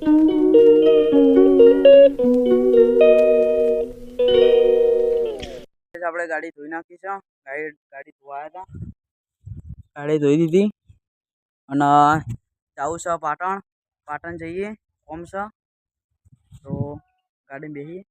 આપણે ગાડી ધોઈ નાખી છે, ગાડી ધોવાયા હતા, ગાડી ધોઈ દીધી અને જાવું છે પાટણ જઈએ કોમ છે તો ગાડી બેસીએ.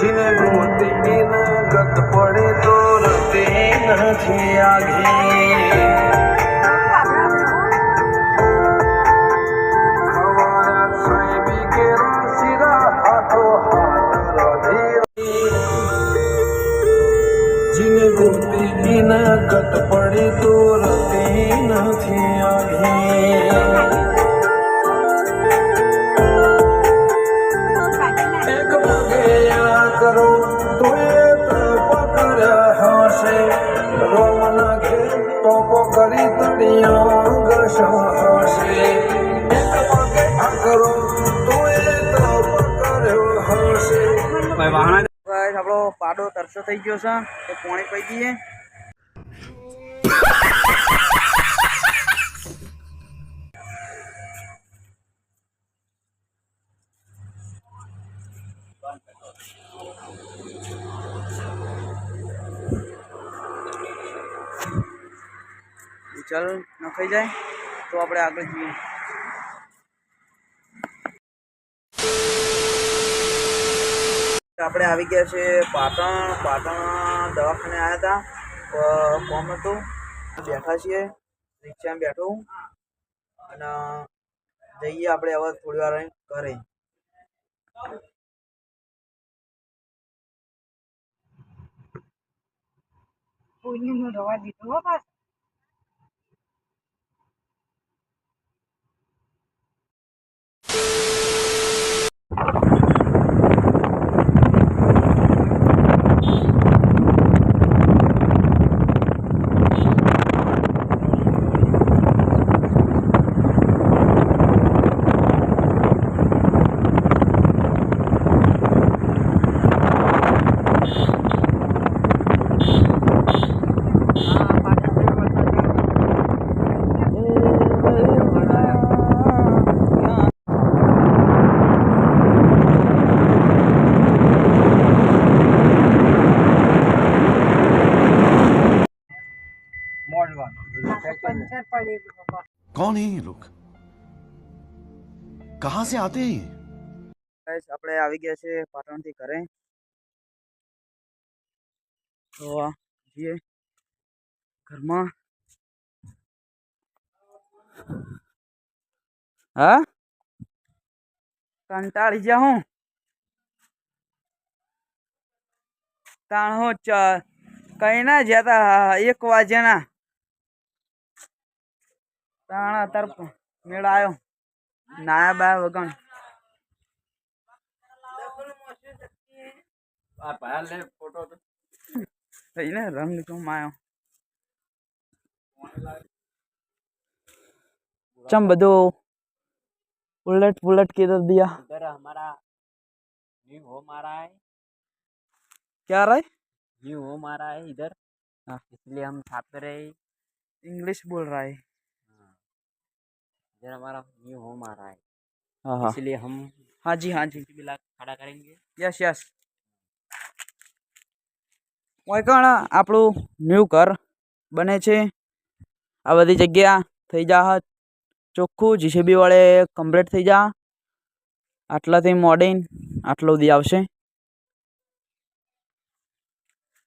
जिन्हें गोती गत पड़े तो रते नहीं आगे हमारा साईबी के सिरा हाथों हाथ राधे जिन्हें गोती गत पड़े तो रते नहीं आगे करो तो ये पकड़ हासे रोमना घे तो पकड़ी तड़िया गशा हासे एक पगे करो तो ये पकड़ हासे भाई वाहना गाइस આપણો પાડો તરસો થઈ ગયો છે તો પાણી પી દઈએ. चल नखाई जाए तो આપણે આગળ જઈએ. આપણે આવી ગયા છે પાટણ દવાખાને આવ્યા હતા કોમ હતું, બેઠા છીએ રિક્ષામાં બેઠું અને જઈએ આપણે હવે થોડી વાર ઘરે. કોઈને રવા દીધો પાસ कौन है ये लोग, कहां से आते हैं? આપણે આવી ગયા છે પાટણથી ઘરે તો જઈએ ઘરમાં. હા કંટાળી ગયા હું તાણ હું કઈ ના જતા 1 વાગ્યાના તાણ અત્યારે મેળ આવ્યો નાયા બાયા વગણ. થઈને રંગ ચમાયો चम बदो उलट किधर दिया. इधर हमारा न्यू होम आ रहा है. क्या आ रहा है? न्यू होम आ रहा है इधर. हाँ इसलिए हम छाप रहे. इंग्लिश बोल रहा है. इधर हमारा न्यू होम आ रहा है. हाँ इसलिए हम हाँ जी बिला खड़ा करेंगे. यस यस वही कण આપણું ન્યુ ઘર બને છે. આ બધી જગ્યા થઈ જા ચોખ્ખું જીસીબી વડે કમ્પ્લીટ થઈ જા. આટલાથી મોડીન આટલો દી આવશે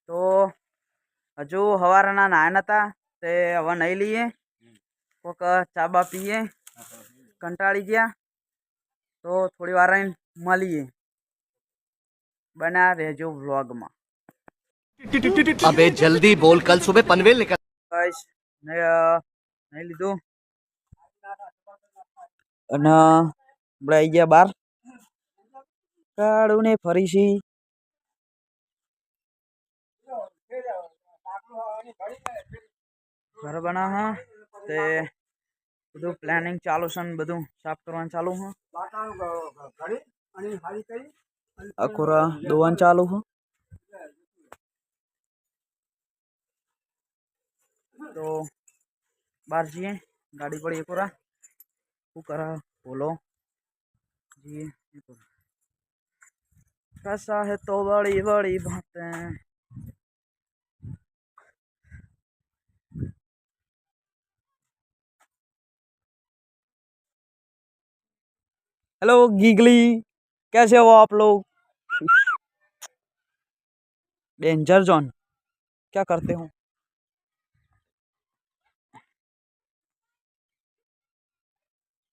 તો હજુ સવારના નાયા નતા તે હવે નહીં લઈએ કોક ચા બા પીએ કંટાળી ગયા તો થોડી વાર મળીએ. બના રહેજો વ્લોગમાં. अबे जल्दी बोल, कल सुबह पनवेल निकल. गाइस नहीं લીધું અને આપણે આવી ગયા બહાર કાળું ને ફરીશી घर बना है ते બધું પ્લાનિંગ ચાલુ છે ને બધું સાફ કરવાનું ચાલુ છે આખોરા દોવાનું ચાલુ છે તો बाहर जिए गाड़ी पड़ी एक वो करा बोलो जी कैसा है तो बड़ी बड़ी बातें हेलो गीगली कैसे हो आप लोग डेंजर जोन क्या करते हो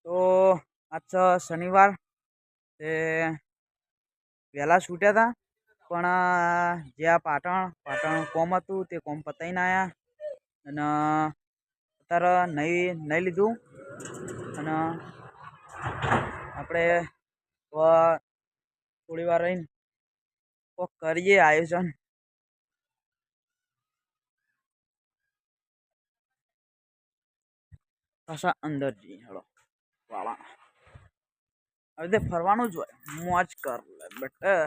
तो अच्छा शनिवार ते वહેલા છૂટ્યા હતા પણ જે આ પાટણ કોમ હતું તે કોમ પતાવીને આવ્યા અને અત્યારે નહીં લીધું અને આપણે થોડી વાર રહીને કોક કરીએ આયોજન પાછા અંદર જઈએ હેલો વાળા હવે ફરવાનું જ હોય મોજ કર લે બેટા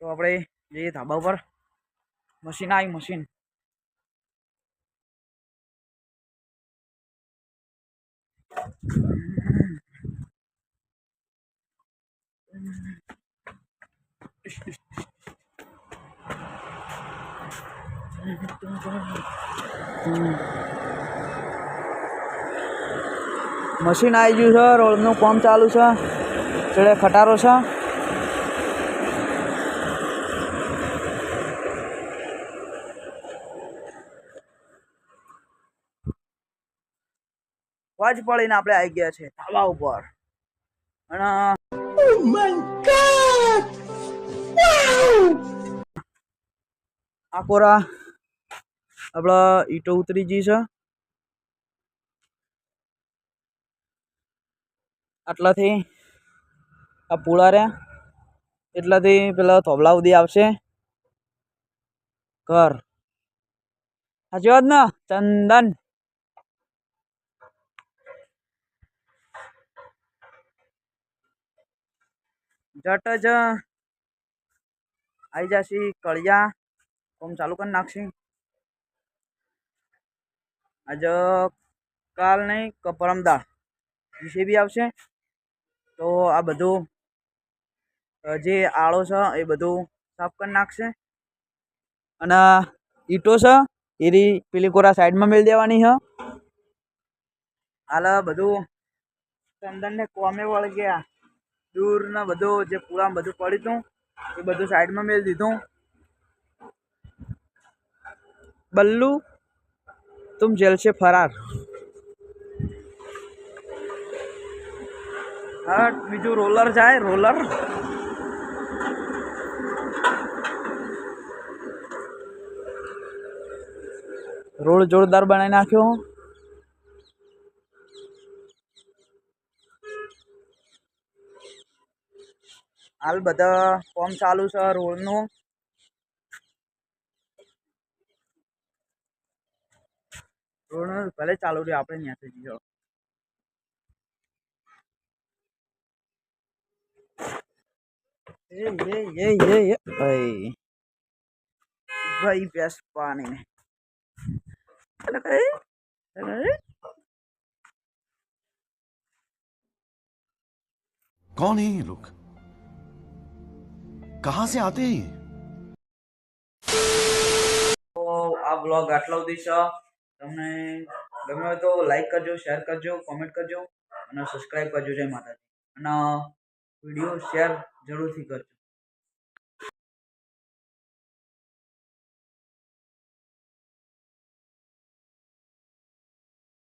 તો આપણે જઈએ ધાબા ઉપર મશીન આવી મશીન મશીન આવી ગયું છે રોડનું કામ ચાલુ છે ચડે ખટારો છે વાજ પડીને આપણે આવી ગયા છે ધાબા ઉપર અને આ કોરા આપણા ઈટો ઉતરી ગઈ છે આટલાથી આ પૂળા રહ્યા એટલાથી પેલા થોબલા સુધી આવશે ઘર સાચી વાત ને ચંદન જટ જ આવી જશે કળિયા કોમ ચાલુ કરી નાખશે આજે કાલ નહીં પરમદાળ વિશે બી આવશે તો આ બધું જે આળો છે એ બધું સાફ કરી નાખશે અને ઈટો છે એરી પેલી કોરા સાઈડમાં મેળ દેવાની છે હાલ બધું ચંદનને કોમે વળી ગયા દૂર ને બધું જે પૂરા બધું પડ્યું હતું એ બધું સાઈડમાં મેળ દીધું બલ્લુ तुम जेल से फरार हाँ बीजू रोलर जाए रोलर रोड जोरदार बनाई नाख्यो हाल बधा काम चालू है रोड नु रोड भले चालू रही आपने यहाँ से जीओ ये भाई बेस्ट पानी में कौन है ये लोग कहां से आते हैं तो आ ब्लॉग आटला सुधी छे तमने गमे हो तो लाइक करजो शेर करजो कमेंट करजो અને સબસ્ક્રાઇબ કરજો જય માતાજી અને વિડિયો શેર જરૂરથી કરજો